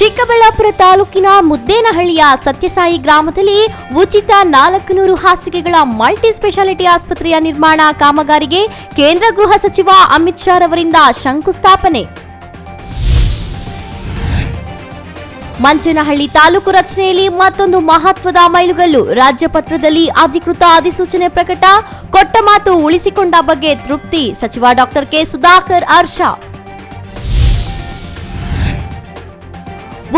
ಚಿಕ್ಕಬಳ್ಳಾಪುರ ತಾಲೂಕಿನ ಮುದ್ದೇನಹಳ್ಳಿಯ ಸತ್ಯಸಾಯಿ ಗ್ರಾಮದಲ್ಲಿ ಉಚಿತ 400 ಹಾಸಿಗೆಗಳ ಮಲ್ಟಿ ಸ್ಪೆಷಾಲಿಟಿ ಆಸ್ಪತ್ರೆಯ ನಿರ್ಮಾಣ ಕಾಮಗಾರಿಗೆ ಕೇಂದ್ರ ಗೃಹ ಸಚಿವ ಅಮಿತ್ ಶಾ ಅವರಿಂದ ಶಂಕುಸ್ಥಾಪನೆ. ಮಂಚನಹಳ್ಳಿ ತಾಲೂಕು ರಚನೆಯಲ್ಲಿ ಮತ್ತೊಂದು ಮಹತ್ವದ ಮೈಲುಗಲ್ಲು. ರಾಜ್ಯಪತ್ರದಲ್ಲಿ ಅಧಿಕೃತ ಅಧಿಸೂಚನೆ ಪ್ರಕಟ. ಕೊಟ್ಟ ಮಾತು ಉಳಿಸಿಕೊಂಡ ಬಗ್ಗೆ ತೃಪ್ತಿ. ಸಚಿವ ಡಾಕ್ಟರ್ ಕೆ ಸುಧಾಕರ್ ಹರ್ಷ.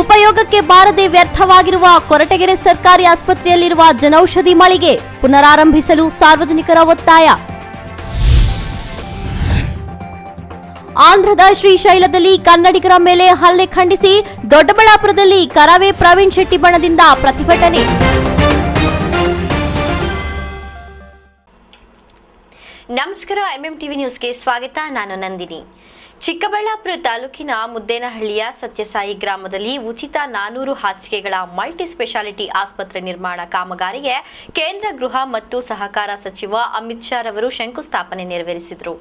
ಉಪಯೋಗಕ್ಕೆ ಬಾರದೆ ವ್ಯರ್ಥವಾಗಿರುವ ಕೊರಟಗೆರೆ ಸರ್ಕಾರಿ ಆಸ್ಪತ್ರೆಯಲ್ಲಿರುವ ಜನೌಷಧಿ ಮಳಿಗೆ ಪುನರಾರಂಭಿಸಲು ಸಾರ್ವಜನಿಕರ ಒತ್ತಾಯ. ಆಂಧ್ರದ ಶ್ರೀಶೈಲದಲ್ಲಿ ಕನ್ನಡಿಗರ ಮೇಲೆ ಹಲ್ಲೆ ಖಂಡಿಸಿ ದೊಡ್ಡಬಳ್ಳಾಪುರದಲ್ಲಿ ಕರವೇ ಪ್ರವೀಣ್ ಶೆಟ್ಟಿ ಬಣದಿಂದ ಪ್ರತಿಭಟನೆ. ನಮಸ್ಕಾರ, ಎಂಎಂಟಿವಿ ನ್ಯೂಸ್ಗೆ ಸ್ವಾಗತ. ನಾನು ನಂದಿನಿ. ಚಿಕ್ಕಬಳ್ಳಾಪುರ ತಾಲೂಕಿನ ಮುದ್ದೇನಹಳ್ಳಿಯ ಸತ್ಯಸಾಯಿ ಗ್ರಾಮದಲ್ಲಿ ಉಚಿತ 400 ಹಾಸಿಗೆಗಳ ಮಲ್ಟಿ ಸ್ಪೆಷಾಲಿಟಿ ಆಸ್ಪತ್ರೆ ನಿರ್ಮಾಣ ಕಾಮಗಾರಿಗೆ ಕೇಂದ್ರ ಗೃಹ ಮತ್ತು ಸಹಕಾರ ಸಚಿವ ಅಮಿತ್ ಶಾ ಅವರು ಶಂಕುಸ್ಥಾಪನೆ ನೆರವೇರಿಸಿದರು.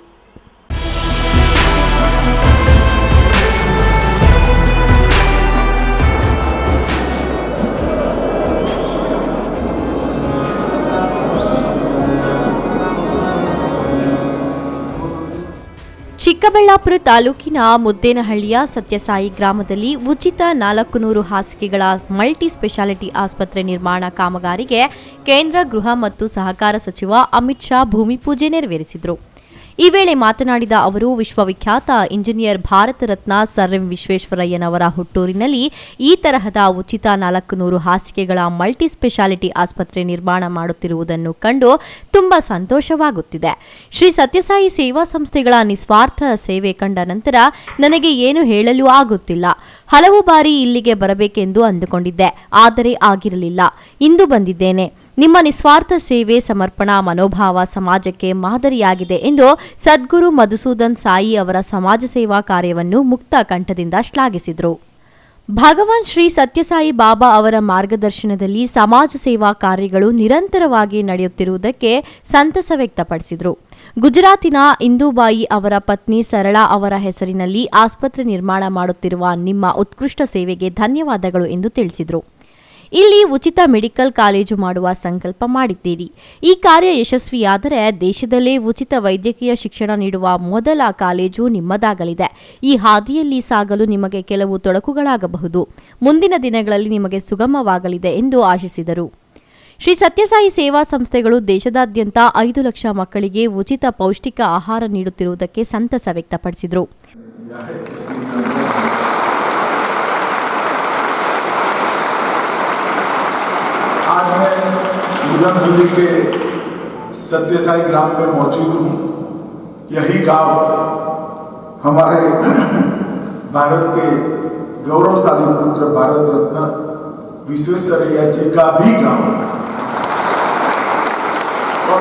ಚಿಕ್ಕಬಳ್ಳಾಪುರ ತಾಲೂಕಿನ ಮುದ್ದೇನಹಳ್ಳಿಯ ಸತ್ಯಸಾಯಿ ಗ್ರಾಮದಲ್ಲಿ ಉಚಿತ 400 ಹಾಸಿಗೆಗಳ ಮಲ್ಟಿ ಸ್ಪೆಷಾಲಿಟಿ ಆಸ್ಪತ್ರೆ ನಿರ್ಮಾಣ ಕಾಮಗಾರಿಗೆ ಕೇಂದ್ರ ಗೃಹ ಮತ್ತು ಸಹಕಾರ ಸಚಿವ ಅಮಿತ್ ಶಾ ಭೂಮಿ ಪೂಜೆ ನೆರವೇರಿಸಿದರು. ಈ ವೇಳೆ ಮಾತನಾಡಿದ ಅವರು, ವಿಶ್ವವಿಖ್ಯಾತ engineer Bharat Ratna sir M ವಿಶ್ವೇಶ್ವರಯ್ಯನವರ ಹುಟ್ಟೂರಿನಲ್ಲಿ ಈ ತರಹದ ಉಚಿತ 400 ಹಾಸಿಗೆಗಳ ಮಲ್ಟಿ ಸ್ಪೆಷಾಲಿಟಿ ಆಸ್ಪತ್ರೆ ನಿರ್ಮಾಣ ಮಾಡುತ್ತಿರುವುದನ್ನು ಕಂಡು ತುಂಬಾ ಸಂತೋಷವಾಗುತ್ತಿದೆ. ಶ್ರೀ ಸತ್ಯಸಾಯಿ ಸೇವಾ ಸಂಸ್ಥೆಗಳ ನಿಸ್ವಾರ್ಥ ಸೇವೆ ಕಂಡ ನಂತರ ನನಗೆ ಏನು ಹೇಳಲು ಆಗುತ್ತಿಲ್ಲ. ಹಲವು ಬಾರಿ ಇಲ್ಲಿಗೆ ಬರಬೇಕೆಂದು ಅಂದುಕೊಂಡಿದ್ದೆ, ಆದರೆ ಆಗಿರಲಿಲ್ಲ. ಇಂದು ಬಂದಿದ್ದೇನೆ. ನಿಮ್ಮ ನಿಸ್ವಾರ್ಥ ಸೇವೆ, ಸಮರ್ಪಣಾ ಮನೋಭಾವ ಸಮಾಜಕ್ಕೆ ಮಾದರಿಯಾಗಿದೆ ಎಂದು ಸದ್ಗುರು ಮಧುಸೂದನ್ ಸಾಯಿ ಅವರ ಸಮಾಜ ಸೇವಾ ಕಾರ್ಯವನ್ನು ಮುಕ್ತ ಕಂಠದಿಂದ ಶ್ಲಾಘಿಸಿದರು. ಭಗವಾನ್ ಶ್ರೀ ಸತ್ಯಸಾಯಿ ಬಾಬಾ ಅವರ ಮಾರ್ಗದರ್ಶನದಲ್ಲಿ ಸಮಾಜ ಸೇವಾ ಕಾರ್ಯಗಳು ನಿರಂತರವಾಗಿ ನಡೆಯುತ್ತಿರುವುದಕ್ಕೆ ಸಂತಸ ವ್ಯಕ್ತಪಡಿಸಿದರು. ಗುಜರಾತಿನ ಇಂದುಬಾಯಿ ಅವರ ಪತ್ನಿ ಸರಳಾ ಅವರ ಹೆಸರಿನಲ್ಲಿ ಆಸ್ಪತ್ರೆ ನಿರ್ಮಾಣ ಮಾಡುತ್ತಿರುವ ನಿಮ್ಮ ಉತ್ಕೃಷ್ಟ ಸೇವೆಗೆ ಧನ್ಯವಾದಗಳು ಎಂದು ತಿಳಿಸಿದರು. ಇಲ್ಲಿ ಉಚಿತ ಮೆಡಿಕಲ್ ಕಾಲೇಜು ಮಾಡುವ ಸಂಕಲ್ಪ ಮಾಡಿದ್ದೀರಿ. ಈ ಕಾರ್ಯ ಯಶಸ್ವಿಯಾದರೆ ದೇಶದಲ್ಲೇ ಉಚಿತ ವೈದ್ಯಕೀಯ ಶಿಕ್ಷಣ ನೀಡುವ ಮೊದಲ ಕಾಲೇಜು ನಿಮ್ಮದಾಗಲಿದೆ. ಈ ಹಾದಿಯಲ್ಲಿ ಸಾಗಲು ನಿಮಗೆ ಕೆಲವು ತೊಡಕುಗಳಾಗಬಹುದು. ಮುಂದಿನ ದಿನಗಳಲ್ಲಿ ನಿಮಗೆ ಸುಗಮವಾಗಲಿದೆ ಎಂದು ಆಶಿಸಿದರು. ಶ್ರೀ ಸತ್ಯಸಾಯಿ ಸೇವಾ ಸಂಸ್ಥೆಗಳು ದೇಶದಾದ್ಯಂತ 5 ಲಕ್ಷ ಮಕ್ಕಳಿಗೆ ಉಚಿತ ಪೌಷ್ಟಿಕ ಆಹಾರ ನೀಡುತ್ತಿರುವುದಕ್ಕೆ ಸಂತಸ ವ್ಯಕ್ತಪಡಿಸಿದರು. आज मैं मुदेनहल्ली के सत्यसाई ग्राम में मौजूद हूँ। यही गांव हमारे भारत के गौरवशाली पुत्र भारत रत्न विश्वेश्वरैया जी का भी गांव है और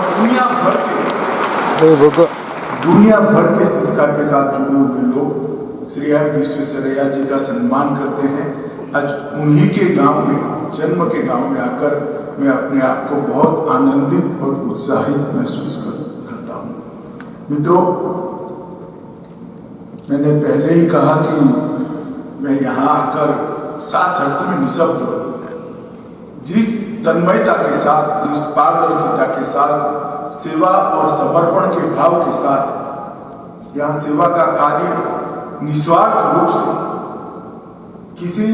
दुनिया भर के शिक्षा के साथ जुड़े हुए लोग श्री विश्वेश्वरैया जी का सम्मान करते हैं। आज उन्हीं के गांव में, जन्म के गांव में आकर मैं अपने आप को बहुत आनंदित और उत्साहित महसूस करता हूँ। मित्रों, मैंने पहले ही कहा कि मैं यहाँ आकर सात अर्थ में निशब्द हूँ। जिस तन्मयता के साथ, जिस पारदर्शिता के साथ, सेवा और समर्पण के भाव के साथ यहाँ सेवा का कार्य निस्वार्थ रूप से किसी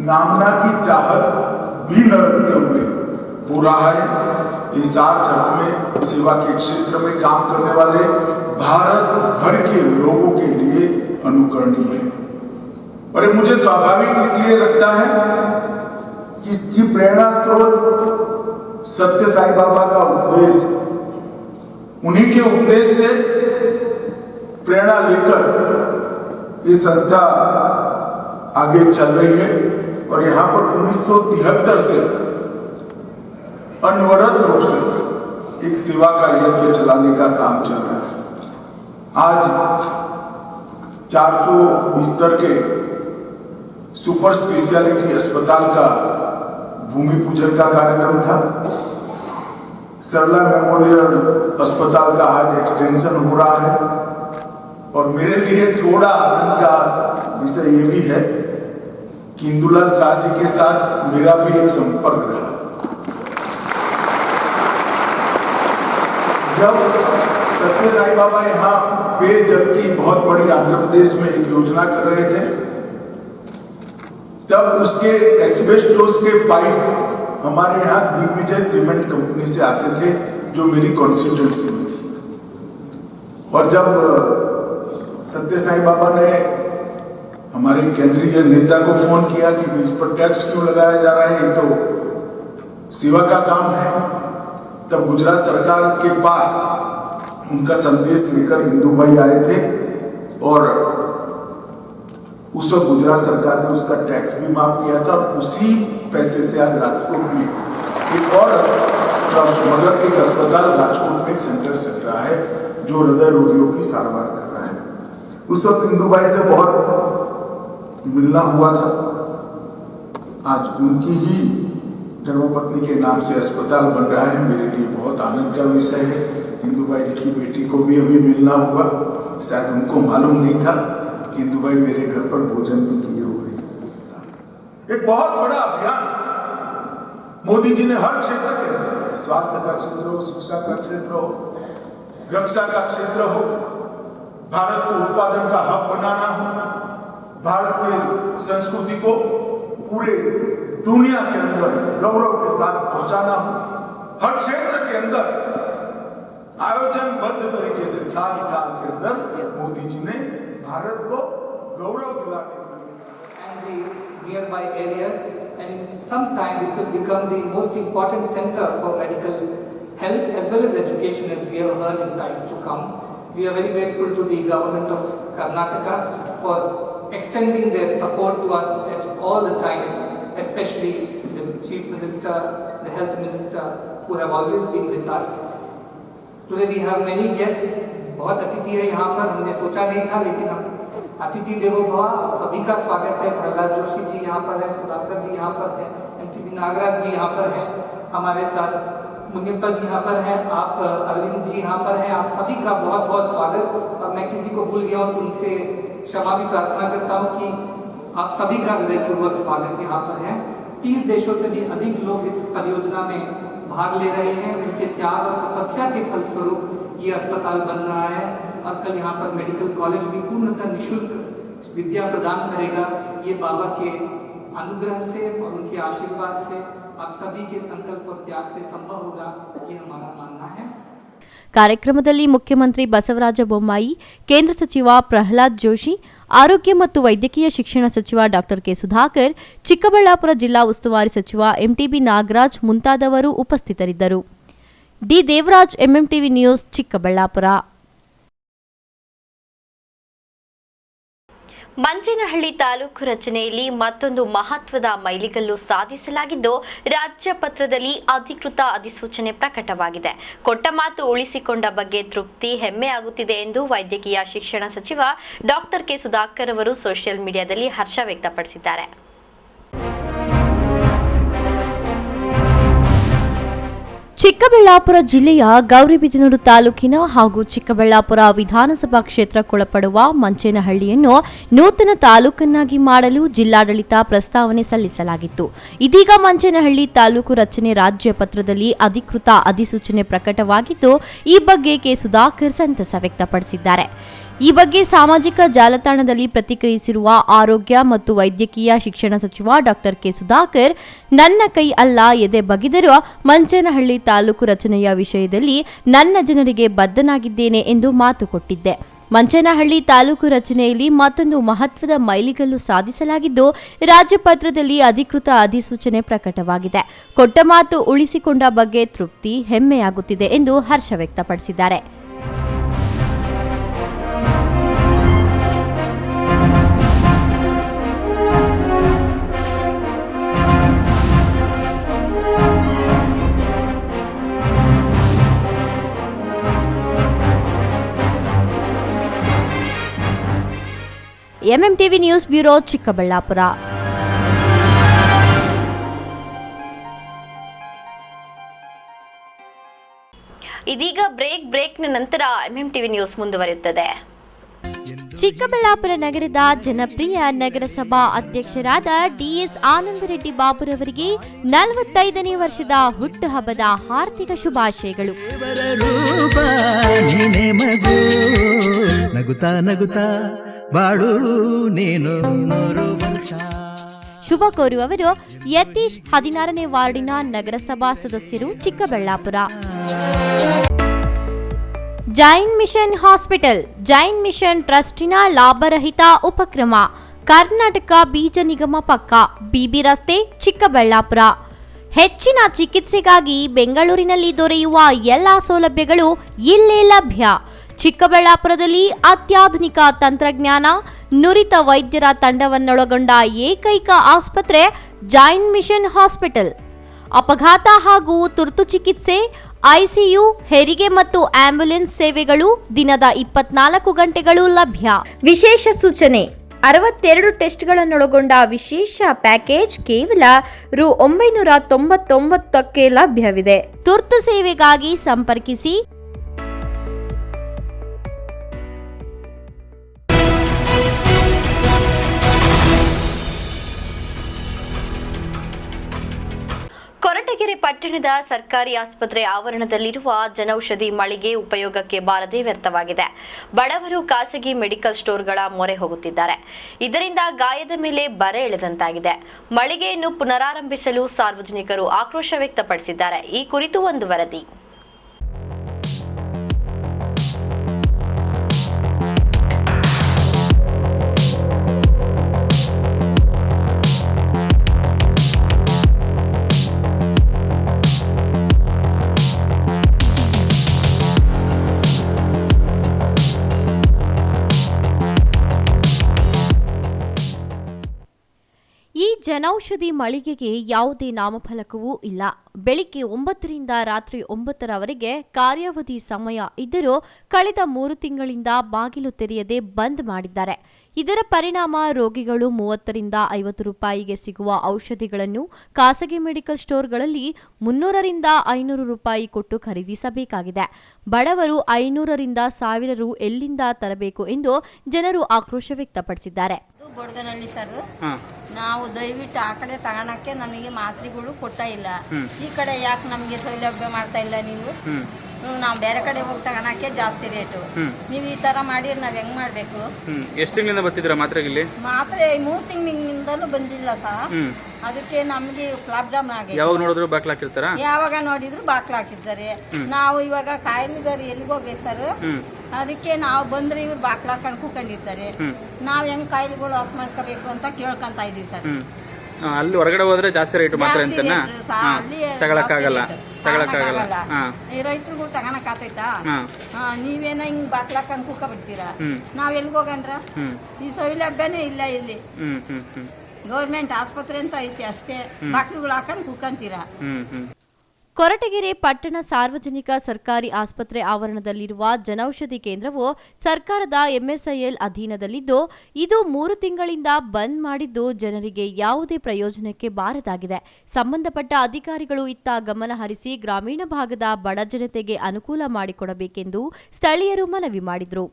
नामना की चाहत भी न रखते हुए हो रहा है, इस सार्थ अर्थ में सेवा के क्षेत्र में काम करने वाले भारत भर के लोगों के लिए अनुकरणीय है। और ये मुझे स्वाभाविक इसलिए लगता है कि इसकी प्रेरणा स्रोत सत्य साई बाबा का उपदेश, उन्हीं के उपदेश से प्रेरणा लेकर ये संस्था आगे चल रही है। और यहाँ पर 1973 से अनवरत रूप से एक सेवा का यज्ञ चलाने का काम चल रहा है। आज 400 बिस्तर के सुपर स्पेशलिटी अस्पताल का भूमि पूजन का कार्यक्रम था। सरला मेमोरियल अस्पताल का आज एक्सटेंशन हो रहा है और मेरे लिए थोड़ा आनंद का विषय ये भी है कि इंदुलाल शाह जी के साथ मेरा भी एक संपर्क रहा। जब सत्य साई बाबा यहाँ पेयजल की बहुत बड़ी आंध्र प्रदेश में एक योजना कर रहे थे, तब उसके एस्बेस्टोस के पाइप हमारे यहाँ दिग्विजय सीमेंट कंपनी से आते थे, जो मेरी कॉन्स्टिट्यूएंसी में थी। और जब सत्य साई बाबा ने हमारे केंद्रीय नेता को फोन किया कि इस पर टैक्स क्यों लगाया जा रहा है, ये तो सेवा का काम है, तब गुजरात सरकार के पास उनका संदेश लेकर इंदू भाई आए थे और उस वक्त गुजरात सरकार ने उसका टैक्स भी माफ किया था। उसी पैसे से आज राजकोट में एक और मगर एक अस्पताल राजकोट में एक सेंटर चल रहा है जो हृदय रोगियों की सारवार कर रहा है। उस वक्त इंदू भाई से बहुत मिलना हुआ था। आज उनकी ही धर्मपत्नी के नाम से अस्पताल बन रहा है, मेरे लिए बहुत आनंद का विषय है। इंदू भाई जी की बेटी को भी अभी मिलना हुआ, शायद उनको मालूम नहीं था कि इंदू भाई मेरे घर पर भोजन भी किए हुए। एक बहुत बड़ा अभियान मोदी जी ने हर क्षेत्र के अंदर, स्वास्थ्य का क्षेत्र हो, शिक्षा का क्षेत्र हो, रक्षा का क्षेत्र हो, भारत को उत्पादन का हब बनाना हो, भारत की संस्कृति को पूरे दुनिया के अंदर गौरव के साथ पहुंचाना हो, हर क्षेत्र के अंदर आयोजनबद्ध तरीके से साल के अंदर मोदी जी ने भारत को गौरव दिलाने के लिए and the nearby areas, and in some time this will become the most important center for medical health as well as education, as we have heard in times to come. We are very grateful to the government of Karnataka for extending their support to us at all the times, especially the Chief Minister, the Health Minister, who have always been with us. Today we have many guests, बहुत अतिथि है यहाँ पर, हमने सोचा नहीं था, लेकिन हम अतिथि देवो भव, आप सभी का स्वागत है। प्रहलाद जोशी जी यहाँ पर हैं, सुधाकर जी यहाँ पर हैं, एमटीबी नागराज जी यहाँ पर हैं, हमारे साथ मुनियप्पा जी यहाँ पर हैं, आप अरविंद जी यहाँ पर हैं, आप सभी का बहुत बहुत स्वागत। और मैं किसी को भूल गया हूँ तो उनसे क्षमा भी प्रार्थना करता हूँ कि आप सभी का हृदयपूर्वक स्वागत यहाँ पर है। 30 देशों से भी अधिक लोग इस परियोजना में भाग ले रहे हैं। उनके त्याग और तपस्या के फलस्वरूप ये अस्पताल बन रहा है और कल यहाँ पर मेडिकल कॉलेज भी पूर्णतः निःशुल्क विद्या प्रदान करेगा। ये बाबा के अनुग्रह से और उनके आशीर्वाद से, आप सभी के संकल्प और त्याग से संभव होगा, ये हमारा मानना है। ಕಾರ್ಯಕ್ರಮದಲ್ಲಿ ಮುಖ್ಯಮಂತ್ರಿ ಬಸವರಾಜ ಬೊಮ್ಮಾಯಿ, ಕೇಂದ್ರ ಸಚಿವ ಪ್ರಹ್ಲಾದ್ ಜೋಶಿ, ಆರೋಗ್ಯ ಮತ್ತು ವೈದ್ಯಕೀಯ ಶಿಕ್ಷಣ ಸಚಿವ ಡಾಕ್ಟರ್ ಕೆ ಸುಧಾಕರ್, ಚಿಕ್ಕಬಳ್ಳಾಪುರ ಜಿಲ್ಲಾ ಉಸ್ತುವಾರಿ ಸಚಿವ ಎಂಟಿಬಿ ನಾಗರಾಜ್ ಮುಂತಾದವರು ಉಪಸ್ಥಿತರಿದ್ದರು. D Devaraj, MMTV news, Chikkaballapura. Manchenahalli taluk ರಚನೆಯಲ್ಲಿ ಮತ್ತೊಂದು ಮಹತ್ವದ ಮೈಲಿಗಲ್ಲು ಸಾಧಿಸಲಾಗಿದ್ದು, ರಾಜ್ಯ ಪತ್ರದಲ್ಲಿ ಅಧಿಕೃತ ಅಧಿಸೂಚನೆ ಪ್ರಕಟವಾಗಿದೆ. ಕೊಟ್ಟ ಮಾತು ಉಳಿಸಿಕೊಂಡ ಬಗ್ಗೆ ತೃಪ್ತಿ, ಹೆಮ್ಮೆ ಆಗುತ್ತಿದೆ ಎಂದು ವೈದ್ಯಕೀಯ ಶಿಕ್ಷಣ ಸಚಿವ ಡಾಕ್ಟರ್ ಕೆ ಸುಧಾಕರ್ ಅವರು ಸೋಷಿಯಲ್ ಮೀಡಿಯಾದಲ್ಲಿ ಹರ್ಷ ವ್ಯಕ್ತಪಡಿಸಿದ್ದಾರೆ. ಚಿಕ್ಕಬಳ್ಳಾಪುರ ಜಿಲ್ಲೆಯ ಗೌರಿಬಿದನೂರು ತಾಲೂಕಿನ ಹಾಗೂ ಚಿಕ್ಕಬಳ್ಳಾಪುರ ವಿಧಾನಸಭಾ ಕ್ಷೇತ್ರಕ್ಕೊಳಪಡುವ ಮಂಚೇನಹಳ್ಳಿಯನ್ನು ನೂತನ ತಾಲೂಕನ್ನಾಗಿ ಮಾಡಲು ಜಿಲ್ಲಾಡಳಿತ ಪ್ರಸ್ತಾವನೆ ಸಲ್ಲಿಸಲಾಗಿತ್ತು. ಇದೀಗ ಮಂಚೇನಹಳ್ಳಿ ತಾಲೂಕು ರಚನೆ ರಾಜ್ಯ ಪತ್ರದಲ್ಲಿ ಅಧಿಕೃತ ಅಧಿಸೂಚನೆ ಪ್ರಕಟವಾಗಿದ್ದು, ಈ ಬಗ್ಗೆ ಕೆ ಸುಧಾಕರ್ ಸಂತಸ ವ್ಯಕ್ತಪಡಿಸಿದ್ದಾರೆ. ಈ ಬಗ್ಗೆ ಸಾಮಾಜಿಕ ಜಾಲತಾಣದಲ್ಲಿ ಪ್ರತಿಕ್ರಿಯಿಸಿರುವ ಆರೋಗ್ಯ ಮತ್ತು ವೈದ್ಯಕೀಯ ಶಿಕ್ಷಣ ಸಚಿವ ಡಾಕ್ಟರ್ ಕೆ ಸುಧಾಕರ್, ನನ್ನ ಕೈ ಅಲ್ಲ ಎದೆ ಬಗೆದರೂ ಮಂಚೇನಹಳ್ಳಿ ತಾಲೂಕು ರಚನೆಯ ವಿಷಯದಲ್ಲಿ ನನ್ನ ಜನರಿಗೆ ಬದ್ಧನಾಗಿದ್ದೇನೆ ಎಂದು ಮಾತು ಕೊಟ್ಟಿದ್ದೆ. ಮಂಚೇನಹಳ್ಳಿ ತಾಲೂಕು ರಚನೆಯಲ್ಲಿ ಮತ್ತೊಂದು ಮಹತ್ವದ ಮೈಲಿಗಲ್ಲು ಸಾಧಿಸಲಾಗಿದ್ದು, ರಾಜ್ಯಪತ್ರದಲ್ಲಿ ಅಧಿಕೃತ ಅಧಿಸೂಚನೆ ಪ್ರಕಟವಾಗಿದೆ. ಕೊಟ್ಟ ಮಾತು ಉಳಿಸಿಕೊಂಡ ಬಗ್ಗೆ ತೃಪ್ತಿ, ಹೆಮ್ಮೆಯಾಗುತ್ತಿದೆ ಎಂದು ಹರ್ಷ ವ್ಯಕ್ತಪಡಿಸಿದ್ದಾರೆ. MMTV news bureau, Chikkaballapura. ಇದೀಗ ಬ್ರೇಕ್ನ ನಂತರ ಎಂಎಂಟಿವಿ ನ್ಯೂಸ್ ಮುಂದುವರಿಯುತ್ತದೆ. ಚಿಕ್ಕಬಳ್ಳಾಪುರ ನಗರದ ಜನಪ್ರಿಯ ನಗರಸಭಾ ಅಧ್ಯಕ್ಷರಾದ ಡಿಎಸ್ ಆನಂದರೆಡ್ಡಿ ಬಾಬುರವರಿಗೆ 45ನೇ ವರ್ಷದ ಹುಟ್ಟುಹಬ್ಬದ ಹಾರ್ದಿಕ ಶುಭಾಶಯಗಳು. ಶುಭ ಕೋರುವವರು ಯತೀಶ್ 16ನೇ ವಾರ್ಡಿನ ನಗರಸಭಾ ಸದಸ್ಯರು, Chikkaballapur. Jain mission hospital Jain mission ಟ್ರಸ್ಟಿನ ಲಾಭರಹಿತ ಉಪಕ್ರಮ. ಕರ್ನಾಟಕ ಬೀಜ ನಿಗಮ ಪಕ್ಕ, ಬಿಬಿ ರಸ್ತೆ, ಚಿಕ್ಕಬಳ್ಳಾಪುರ. ಹೆಚ್ಚಿನ ಚಿಕಿತ್ಸೆಗಾಗಿ ಬೆಂಗಳೂರಿನಲ್ಲಿ ದೊರೆಯುವ ಎಲ್ಲಾ ಸೌಲಭ್ಯಗಳು ಇಲ್ಲೇ ಲಭ್ಯ. ಚಿಕ್ಕಬಳ್ಳಾಪುರದಲ್ಲಿ ಅತ್ಯಾಧುನಿಕ ತಂತ್ರಜ್ಞಾನ, ನುರಿತ ವೈದ್ಯರ ತಂಡವನ್ನೊಳಗೊಂಡ ಏಕೈಕ ಆಸ್ಪತ್ರೆ ಜೈನ್ ಮಿಷನ್ ಹಾಸ್ಪಿಟಲ್. ಅಪಘಾತ ಹಾಗೂ ತುರ್ತು ಚಿಕಿತ್ಸೆ, ಐಸಿಯು, ಹೆರಿಗೆ ಮತ್ತು ಆಂಬ್ಯುಲೆನ್ಸ್ ಸೇವೆಗಳು ದಿನದ 24 ಗಂಟೆಗಳು ಲಭ್ಯ. ವಿಶೇಷ ಸೂಚನೆ: 62 ಟೆಸ್ಟ್ಗಳನ್ನೊಳಗೊಂಡ ವಿಶೇಷ ಪ್ಯಾಕೇಜ್ ಕೇವಲ ರು. 999ಕ್ಕೆ ಲಭ್ಯವಿದೆ. ತುರ್ತು ಸೇವೆಗಾಗಿ ಸಂಪರ್ಕಿಸಿ. ಕೊರಟಗೆರೆ ಪಟ್ಟಣದ ಸರ್ಕಾರಿ ಆಸ್ಪತ್ರೆ ಆವರಣದಲ್ಲಿರುವ ಜನೌಷಧಿ ಮಳಿಗೆ ಉಪಯೋಗಕ್ಕೆ ಬಾರದೆ ವ್ಯರ್ಥವಾಗಿದೆ. ಬಡವರು ಖಾಸಗಿ ಮೆಡಿಕಲ್ ಸ್ಟೋರ್ಗಳ ಮೊರೆ ಹೋಗುತ್ತಿದ್ದಾರೆ. ಇದರಿಂದ ಗಾಯದ ಮೇಲೆ ಬರೆ ಎಳೆದಂತಾಗಿದೆ. ಮಳಿಗೆಯನ್ನು ಪುನರಾರಂಭಿಸಲು ಸಾರ್ವಜನಿಕರು ಆಕ್ರೋಶ ವ್ಯಕ್ತಪಡಿಸಿದ್ದಾರೆ. ಈ ಕುರಿತು ಒಂದು ವರದಿ. ಈ ಜನೌಷಧಿ ಮಳಿಗೆಗೆ ಯಾವುದೇ ನಾಮಫಲಕವೂ ಇಲ್ಲ. ಬೆಳಿಗ್ಗೆ 9ರಿಂದ ರಾತ್ರಿ 9ರವರೆಗೆ ಕಾರ್ಯಾವಧಿ ಸಮಯ ಇದ್ದರೂ ಕಳೆದ 3 ತಿಂಗಳಿಂದ ಬಾಗಿಲು ತೆರೆಯದೆ ಬಂದ್ ಮಾಡಿದ್ದಾರೆ. ಇದರ ಪರಿಣಾಮ ರೋಗಿಗಳು 30ರಿಂದ 50 ರೂಪಾಯಿಗೆ ಸಿಗುವ ಔಷಧಿಗಳನ್ನು ಖಾಸಗಿ ಮೆಡಿಕಲ್ ಸ್ಟೋರ್ಗಳಲ್ಲಿ 300ರಿಂದ 500 ರೂಪಾಯಿ ಕೊಟ್ಟು ಖರೀದಿಸಬೇಕಾಗಿದೆ. ಬಡವರು 500ರಿಂದ 1000 ರು ಎಲ್ಲಿಂದ ತರಬೇಕು ಎಂದು ಜನರು ಆಕ್ರೋಶ ವ್ಯಕ್ತಪಡಿಸಿದ್ದಾರೆ. ನಾವು ದಯವಿಟ್ಟು ಆ ಕಡೆ ತಗೊಳಕ್ಕೆ ನಮಗೆ ಮಾತ್ರೆಗಳು ಕೊಡ್ತಾ ಇಲ್ಲ. ಈ ಕಡೆ ಯಾಕೆ ನಮಗೆ ಸೌಲಭ್ಯ ಮಾಡ್ತಾ ಇಲ್ಲ ನೀವು? ನಾವು ಬೇರೆ ಕಡೆ ಹೋಗಿ ತಗೊಳಕ್ಕೆ ಜಾಸ್ತಿ ರೇಟು. ನೀವು ಈ ತರ ಮಾಡಿದ್ರೆ ನಾವ್ ಹೆಂಗ್ ಮಾಡ್ಬೇಕು? ಎಷ್ಟು ತಿಂಗಳಿಂದ ಬರ್ತಿದ್ರ ಮಾತ್ರೆಗೆ? ಮಾತ್ರೆ 3 ತಿಂಗಳಿಂದಲೂ ಬಂದಿಲ್ಲ ಸರ್. ಅದಕ್ಕೆ ನಮ್ಗೆ ಪ್ರಾಬ್ಲಮ್ ಆಗಿದೆ. ಯಾವಾಗ ನೋಡಿದ್ರು ಬಾಕ್ಲ ಹಾಕಿರ್ತಾರ? ಯಾವಾಗ ನೋಡಿದ್ರು ಬಾಕ್ಲ ಹಾಕಿರ್ತಾರೆ. ನಾವು ಇವಾಗ ಕಾಯಿಲೆಗಾರ ಎಲ್ಲಿಗೆ ಹೋಗ್ಬೇಕು ಸರ್? ಅದಕ್ಕೆ ನಾವು ಬಂದ್ರೆ ಇವ್ರು ಬಾಕ್ಲ ಹಾಕೊಂಡು ಕೂಕೊಂಡಿರ್ತಾರೆ. ನಾವ್ ಹೆಂಗ್ ಕಾಯಿಲೆಗಳು ವಾಸ್ ಮಾಡ್ಕೋಬೇಕು ಅಂತ ಕೇಳ್ಕೊಂತ ಇದೀವಿ ಸರ್. ಅಲ್ಲಿ ಹೊರಗಡೆ ಹೋದ್ರೆ ಜಾಸ್ತಿ ರೇಟ್ ಮಾತ್ರ ಅಂತನಾ? ತಗೊಳಕ್ಕಾಗಲ್ಲ. ಈ ರೈತರುಗಳು ತಗೊಳಕ್ ಆತೈತಾ? ನೀವೇನ ಹಿಂಗ್ ಬಾಕ್ಲ ಹಾಕೊಂಡು ಕೂಕ ಬಿಡ್ತೀರಾ? ನಾವ್ ಎಲ್ಗ ಹೋಗಂಡ್ರ? ಈ ಸೌಲಭ್ಯನೇ ಇಲ್ಲ ಇಲ್ಲಿ. ಗೌರ್ಮೆಂಟ್ ಆಸ್ಪತ್ರೆ ಅಂತ ಐತಿ ಅಷ್ಟೇ, ಬಾಕ್ಲುಗಳು ಹಾಕೊಂಡು ಕೂಕಂತೀರಾ. ಕೊರಟಗೆರೆ ಪಟ್ಟಣ ಸಾರ್ವಜನಿಕ ಸರ್ಕಾರಿ ಆಸ್ಪತ್ರೆ ಆವರಣದಲ್ಲಿರುವ ಜನೌಷಧಿ ಕೇಂದ್ರವು ಸರ್ಕಾರದ ಎಂಎಸ್ಐಎಲ್ ಅಧೀನದಲ್ಲಿದ್ದು, ಇದು 3 ತಿಂಗಳಿಂದ ಬಂದ್ ಮಾಡಿದ್ದು ಜನರಿಗೆ ಯಾವುದೇ ಪ್ರಯೋಜನಕ್ಕೆ ಬಾರದಾಗಿದೆ. ಸಂಬಂಧಪಟ್ಟ ಅಧಿಕಾರಿಗಳು ಇತ್ತ ಗಮನ ಹರಿಸಿ ಗ್ರಾಮೀಣ ಭಾಗದ ಬಡ ಜನತೆಗೆ ಅನುಕೂಲ ಮಾಡಿಕೊಡಬೇಕೆಂದು ಸ್ಥಳೀಯರು ಮನವಿ ಮಾಡಿದರು.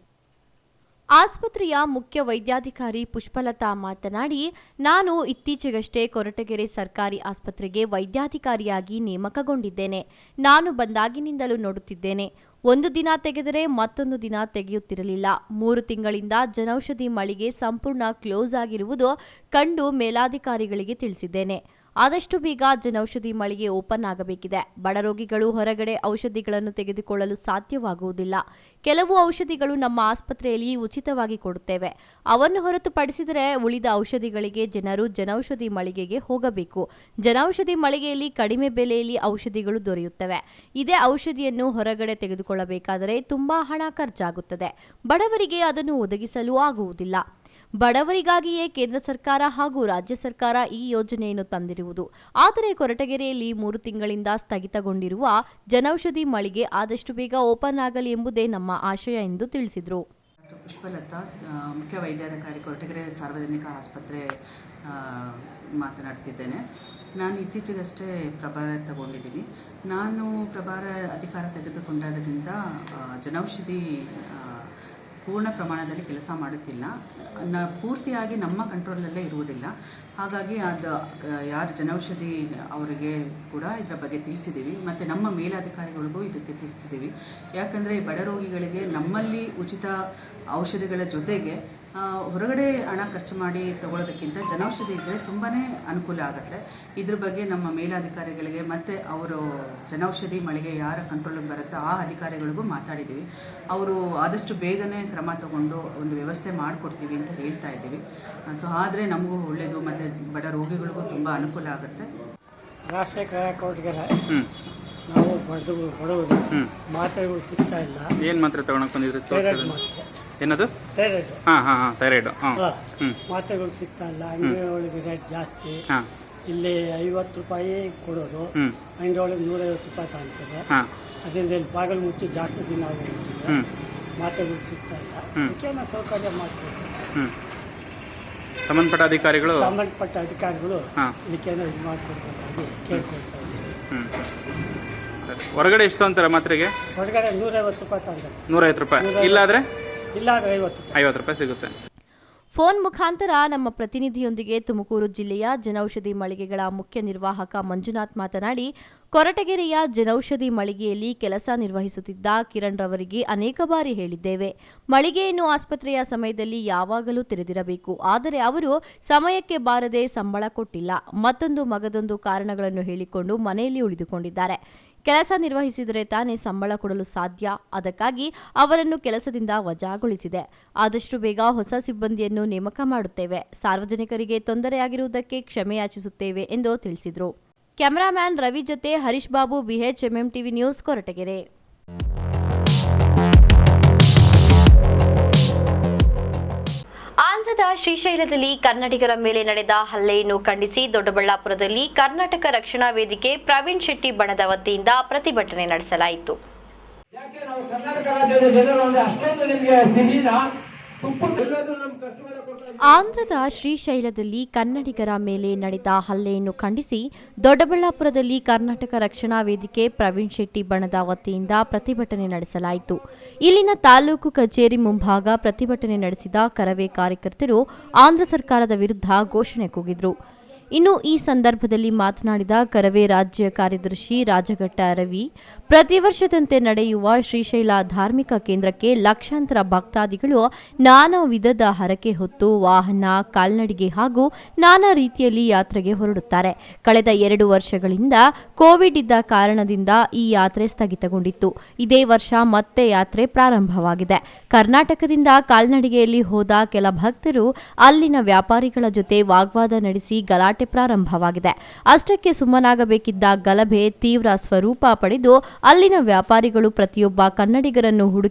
ಆಸ್ಪತ್ರೆಯ ಮುಖ್ಯ ವೈದ್ಯಾಧಿಕಾರಿ ಪುಷ್ಪಲತಾ ಮಾತನಾಡಿ, ನಾನು ಇತ್ತೀಚೆಗಷ್ಟೇ ಕೊರಟಗೆರೆ ಸರ್ಕಾರಿ ಆಸ್ಪತ್ರೆಗೆ ವೈದ್ಯಾಧಿಕಾರಿಯಾಗಿ ನೇಮಕಗೊಂಡಿದ್ದೇನೆ. ನಾನು ಬಂದಾಗಿನಿಂದಲೂ ನೋಡುತ್ತಿದ್ದೇನೆ. ಒಂದು ದಿನ ತೆಗೆದರೆ ಮತ್ತೊಂದು ದಿನ ತೆಗೆಯುತ್ತಿರಲಿಲ್ಲ. 3 ತಿಂಗಳಿಂದ ಜನೌಷಧಿ ಮಳಿಗೆ ಸಂಪೂರ್ಣ ಕ್ಲೋಸ್ ಆಗಿರುವುದು ಕಂಡು ಮೇಲಾಧಿಕಾರಿಗಳಿಗೆ ತಿಳಿಸಿದ್ದೇನೆ. ಆದಷ್ಟು ಬೇಗ ಜನೌಷಧಿ ಮಳಿಗೆ ಓಪನ್ ಆಗಬೇಕಿದೆ. ಬಡ ರೋಗಿಗಳು ಹೊರಗಡೆ ಔಷಧಿಗಳನ್ನು ತೆಗೆದುಕೊಳ್ಳಲು ಸಾಧ್ಯವಾಗುವುದಿಲ್ಲ. ಕೆಲವು ಔಷಧಿಗಳು ನಮ್ಮ ಆಸ್ಪತ್ರೆಯಲ್ಲಿ ಉಚಿತವಾಗಿ ಕೊಡುತ್ತೇವೆ. ಅವನ್ನು ಹೊರತುಪಡಿಸಿದರೆ ಉಳಿದ ಔಷಧಿಗಳಿಗೆ ಜನರು ಜನೌಷಧಿ ಮಳಿಗೆಗೆ ಹೋಗಬೇಕು. ಜನೌಷಧಿ ಮಳಿಗೆಯಲ್ಲಿ ಕಡಿಮೆ ಬೆಲೆಯಲ್ಲಿ ಔಷಧಿಗಳು ದೊರೆಯುತ್ತವೆ. ಇದೇ ಔಷಧಿಯನ್ನು ಹೊರಗಡೆ ತೆಗೆದುಕೊಳ್ಳಬೇಕಾದರೆ ತುಂಬಾ ಹಣ ಖರ್ಚಾಗುತ್ತದೆ. ಬಡವರಿಗೆ ಅದನ್ನು ಒದಗಿಸಲು ಆಗುವುದಿಲ್ಲ. ಬಡವರಿಗಾಗಿಯೇ ಕೇಂದ್ರ ಸರ್ಕಾರ ಹಾಗೂ ರಾಜ್ಯ ಸರ್ಕಾರ ಈ ಯೋಜನೆಯನ್ನು ತಂದಿರುವುದು. ಆದರೆ ಕೊರಟಗೆರೆಯಲ್ಲಿ 3 ತಿಂಗಳಿಂದ ಸ್ಥಗಿತಗೊಂಡಿರುವ ಜನೌಷಧಿ ಮಳಿಗೆ ಆದಷ್ಟು ಬೇಗ ಓಪನ್ ಆಗಲಿ ಎಂಬುದೇ ನಮ್ಮ ಆಶಯ ಎಂದು ತಿಳಿಸಿದರು. ಪುಷ್ಪಲತಾ, ಮುಖ್ಯ ವೈದ್ಯಾಧಿಕಾರಿ, ಕೊರಟಗೆರೆ ಸಾರ್ವಜನಿಕ ಆಸ್ಪತ್ರೆ ಮಾತನಾಡ್ತಿದ್ದೇನೆ. ನಾನು ಇತ್ತೀಚೆಗಷ್ಟೇ ಪ್ರಭಾರ ತಗೊಂಡಿದ್ದೀನಿ. ನಾನು ಪ್ರಭಾರ ಅಧಿಕಾರ ತೆಗೆದುಕೊಂಡಾದ್ರಿಂದ ಜನೌಷಧಿ ಪೂರ್ಣ ಪ್ರಮಾಣದಲ್ಲಿ ಕೆಲಸ ಮಾಡುತ್ತಿಲ್ಲ, ಪೂರ್ತಿಯಾಗಿ ನಮ್ಮ ಕಂಟ್ರೋಲಲ್ಲೇ ಇರುವುದಿಲ್ಲ. ಹಾಗಾಗಿ ಅದು ಯಾರು ಜನೌಷಧಿ ಅವರಿಗೆ ಕೂಡ ಇದರ ಬಗ್ಗೆ ತಿಳಿಸಿದ್ದೀವಿ ಮತ್ತು ನಮ್ಮ ಮೇಲಾಧಿಕಾರಿಗಳಿಗೂ ಇದಕ್ಕೆ ತಿಳಿಸಿದ್ದೀವಿ. ಯಾಕಂದರೆ ಬಡ ರೋಗಿಗಳಿಗೆ ನಮ್ಮಲ್ಲಿ ಉಚಿತ ಔಷಧಿಗಳ ಜೊತೆಗೆ ಹೊರಗಡೆ ಹಣ ಖರ್ಚು ಮಾಡಿ ತಗೊಳ್ಳೋದಕ್ಕಿಂತ ಜನೌಷಧಿ ಇದ್ದರೆ ತುಂಬಾ ಅನುಕೂಲ ಆಗುತ್ತೆ. ಇದ್ರ ಬಗ್ಗೆ ನಮ್ಮ ಮೇಲಾಧಿಕಾರಿಗಳಿಗೆ ಮತ್ತು ಅವರು ಜನೌಷಧಿ ಮಳಿಗೆ ಯಾರ ಕಂಟ್ರೋಲಿಗೆ ಬರುತ್ತೋ ಆ ಅಧಿಕಾರಿಗಳಿಗೂ ಮಾತಾಡಿದ್ದೀವಿ. ಅವರು ಆದಷ್ಟು ಬೇಗನೆ ಕ್ರಮ ತಗೊಂಡು ಒಂದು ವ್ಯವಸ್ಥೆ ಮಾಡಿಕೊಡ್ತೀವಿ ಅಂತ ಹೇಳ್ತಾ ಇದ್ದೀವಿ. ಸೊ ಆದರೆ ನಮಗೂ ಒಳ್ಳೆಯದು ಮತ್ತು ಬಡ ರೋಗಿಗಳಿಗೂ ತುಂಬ ಅನುಕೂಲ ಆಗುತ್ತೆ. ರಾಷ್ಟ್ರೀಯ ಕೋರ್ಟ್ಗೆರೆ ನಾವು ಬಡವರು ಮಾತ್ರೆಗಳು ಸಿಗ್ತಾ ಇಲ್ಲ. ಏನು ಮಾತ್ರೆ ತಗೊಳಕ್ ಬಂದಿದ್ರಿ? ಮಾತ್ರೆ ಏನದು? ಥೈರಾಯ್ಡ್. ಥೈರಾಯ್ಡ್ ಮಾತ್ರೆಗಳು ಸಿಗ್ತಾ ಇಲ್ಲ. ಅಂಗಡಿ ಒಳಗೆ ರೇಟ್ ಜಾಸ್ತಿ. ಇಲ್ಲಿ 50 ರೂಪಾಯಿ ಕೊಡೋದು, ಅಂಗಡಿ ಒಳಗೆ 150 ರೂಪಾಯಿ ತಗೊಂತಾರೆ. ಅದರಿಂದ ಇಲ್ಲಿ ಬಾಗಿಲು ಮುಚ್ಚಿ ಜಾಸ್ತಿ ದಿನ ಆಗೋಗ್ತಿದೆ. ಮಾತ್ರೆಗಳು ಸಿಗ್ತಾ ಇಲ್ಲ. ಅದಕ್ಕೆ ನಾವು ಸೌಕರ್ಯ ಮಾಡ್ಕೊಡ್ತೀವಿ. ಸಂಬಂಧಪಟ್ಟ ಅಧಿಕಾರಿಗಳು ಇದಕ್ಕೇನೋ ಇದು ಮಾಡಿಕೊಡ್ಬೇಕಾಗಿ ಕೇಳ್ಕೊಳ್ತಾ ಇದ್ದೀವಿ. ಹೊರಗಡೆ ಎಷ್ಟು ಅಂತಾರೆ ಮಾತ್ರೆಗೆ? ಹೊರಗಡೆ 150 ರೂಪಾಯಿ ತಗೊಂತಾರೆ. 150 ರೂಪಾಯಿ. ಇಲ್ಲಾದ್ರೆ 50 ರೂಪಾಯಿ ಸಿಗುತ್ತೆ. ಫೋನ್ ಮುಖಾಂತರ ನಮ್ಮ ಪ್ರತಿನಿಧಿಯೊಂದಿಗೆ ತುಮಕೂರು ಜಿಲ್ಲೆಯ ಜನೌಷಧಿ ಮಳಿಗೆಗಳ ಮುಖ್ಯ ನಿರ್ವಾಹಕ ಮಂಜುನಾಥ್ ಮಾತನಾಡಿ, ಕೊರಟಗೆರೆಯ ಜನೌಷಧಿ ಮಳಿಗೆಯಲ್ಲಿ ಕೆಲಸ ನಿರ್ವಹಿಸುತ್ತಿದ್ದ ಕಿರಣ್ ರವರಿಗೆ ಅನೇಕ ಬಾರಿ ಹೇಳಿದ್ದೇವೆ, ಮಳಿಗೆಯನ್ನು ಆಸ್ಪತ್ರೆಯ ಸಮಯದಲ್ಲಿ ಯಾವಾಗಲೂ ತೆರೆದಿರಬೇಕು. ಆದರೆ ಅವರು ಸಮಯಕ್ಕೆ ಬಾರದೆ ಸಂಬಳ ಕೊಟ್ಟಿಲ್ಲ, ಮತ್ತೊಂದು ಮಗದೊಂದು ಕಾರಣಗಳನ್ನು ಹೇಳಿಕೊಂಡು ಮನೆಯಲ್ಲಿ ಉಳಿದುಕೊಂಡಿದ್ದಾರೆ. ಕೆಲಸ ನಿರ್ವಹಿಸಿದರೆ ತಾನೇ ಸಂಬಳ ಕೊಡಲು ಸಾಧ್ಯ. ಅದಕ್ಕಾಗಿ ಅವರನ್ನು ಕೆಲಸದಿಂದ ವಜಾಗೊಳಿಸಿದೆ. ಆದಷ್ಟು ಬೇಗ ಹೊಸ ಸಿಬ್ಬಂದಿಯನ್ನು ನೇಮಕ ಮಾಡುತ್ತೇವೆ. ಸಾರ್ವಜನಿಕರಿಗೆ ತೊಂದರೆಯಾಗಿರುವುದಕ್ಕೆ ಕ್ಷಮೆಯಾಚಿಸುತ್ತೇವೆ ಎಂದು ತಿಳಿಸಿದರು. ಕ್ಯಾಮರಾಮ್ಯಾನ್ ರವಿ ಜೊತೆ Harish Babu, BHMM TV news, Koratagere. ಆಂಧ್ರದ ಶ್ರೀಶೈಲದಲ್ಲಿ ಕನ್ನಡಿಗರ ಮೇಲೆ ನಡೆದ ಹಲ್ಲೆಯನ್ನು ಖಂಡಿಸಿ ದೊಡ್ಡಬಳ್ಳಾಪುರದಲ್ಲಿ ಕರ್ನಾಟಕ ರಕ್ಷಣಾ ವೇದಿಕೆ ಪ್ರವೀಣ್ ಶೆಟ್ಟಿ ಬಣದ ವತಿಯಿಂದ ಪ್ರತಿಭಟನೆ ನಡೆಸಲಾಯಿತು. ಆಂಧ್ರದ ಶ್ರೀಶೈಲದಲ್ಲಿ ಕನ್ನಡಿಗರ ಮೇಲೆ ನಡೆದ ಹಲ್ಲೆಯನ್ನು ಖಂಡಿಸಿ ದೊಡ್ಡಬಳ್ಳಾಪುರದಲ್ಲಿ ಕರ್ನಾಟಕ ರಕ್ಷಣಾ ವೇದಿಕೆ ಪ್ರವೀಣ್ ಶೆಟ್ಟಿ ಬಣದ ವತಿಯಿಂದ ಪ್ರತಿಭಟನೆ ನಡೆಸಲಾಯಿತು. ಇಲ್ಲಿನ ತಾಲೂಕು ಕಚೇರಿ ಮುಂಭಾಗ ಪ್ರತಿಭಟನೆ ನಡೆಸಿದ ಕರವೇ ಕಾರ್ಯಕರ್ತರು ಆಂಧ್ರ ಸರ್ಕಾರದ ವಿರುದ್ಧ ಘೋಷಣೆ ಕೂಗಿದ್ರು. ಇನ್ನು ಈ ಸಂದರ್ಭದಲ್ಲಿ ಮಾತನಾಡಿದ ಕರವೇ ರಾಜ್ಯ ಕಾರ್ಯದರ್ಶಿ ರಾಜಘಟ್ಟ ರವಿ, ಪ್ರತಿ ವರ್ಷದಂತೆ ನಡೆಯುವ ಶ್ರೀಶೈಲ ಧಾರ್ಮಿಕ ಕೇಂದ್ರಕ್ಕೆ ಲಕ್ಷಾಂತರ ಭಕ್ತಾದಿಗಳು ನಾನಾ ವಿಧದ ಹರಕೆ ಹೊತ್ತು ವಾಹನ, ಕಾಲ್ನಡಿಗೆ ಹಾಗೂ ನಾನಾ ರೀತಿಯಲ್ಲಿ ಯಾತ್ರೆಗೆ ಹೊರಡುತ್ತಾರೆ. ಕಳೆದ 2 ವರ್ಷಗಳಿಂದ ಕೋವಿಡ್ ಇದ್ದ ಕಾರಣದಿಂದ ಈ ಯಾತ್ರೆ ಸ್ಥಗಿತಗೊಂಡಿತ್ತು. ಇದೇ ವರ್ಷ ಮತ್ತೆ ಯಾತ್ರೆ ಪ್ರಾರಂಭವಾಗಿದೆ. ಕರ್ನಾಟಕದಿಂದ ಕಾಲ್ನಡಿಗೆಯಲ್ಲಿ ಹೋದ ಕೆಲ ಭಕ್ತರು ಅಲ್ಲಿನ ವ್ಯಾಪಾರಿಗಳ ಜೊತೆ ವಾಗ್ವಾದ ನಡೆಸಿ ಗಲಾಟೆ ಪ್ರಾರಂಭವಾಗಿದೆ. ಅಷ್ಟಕ್ಕೆ ಸುಮ್ಮನಾಗಬೇಕಿದ್ದ ಗಲಭೆ ತೀವ್ರ ಸ್ವರೂಪ ಪಡೆದು ಅಲ್ಲಿನ ವ್ಯಾಪಾರಿಗಳು ಪ್ರತಿಯೊಬ್ಬ ಕನ್ನಡಿಗರನ್ನು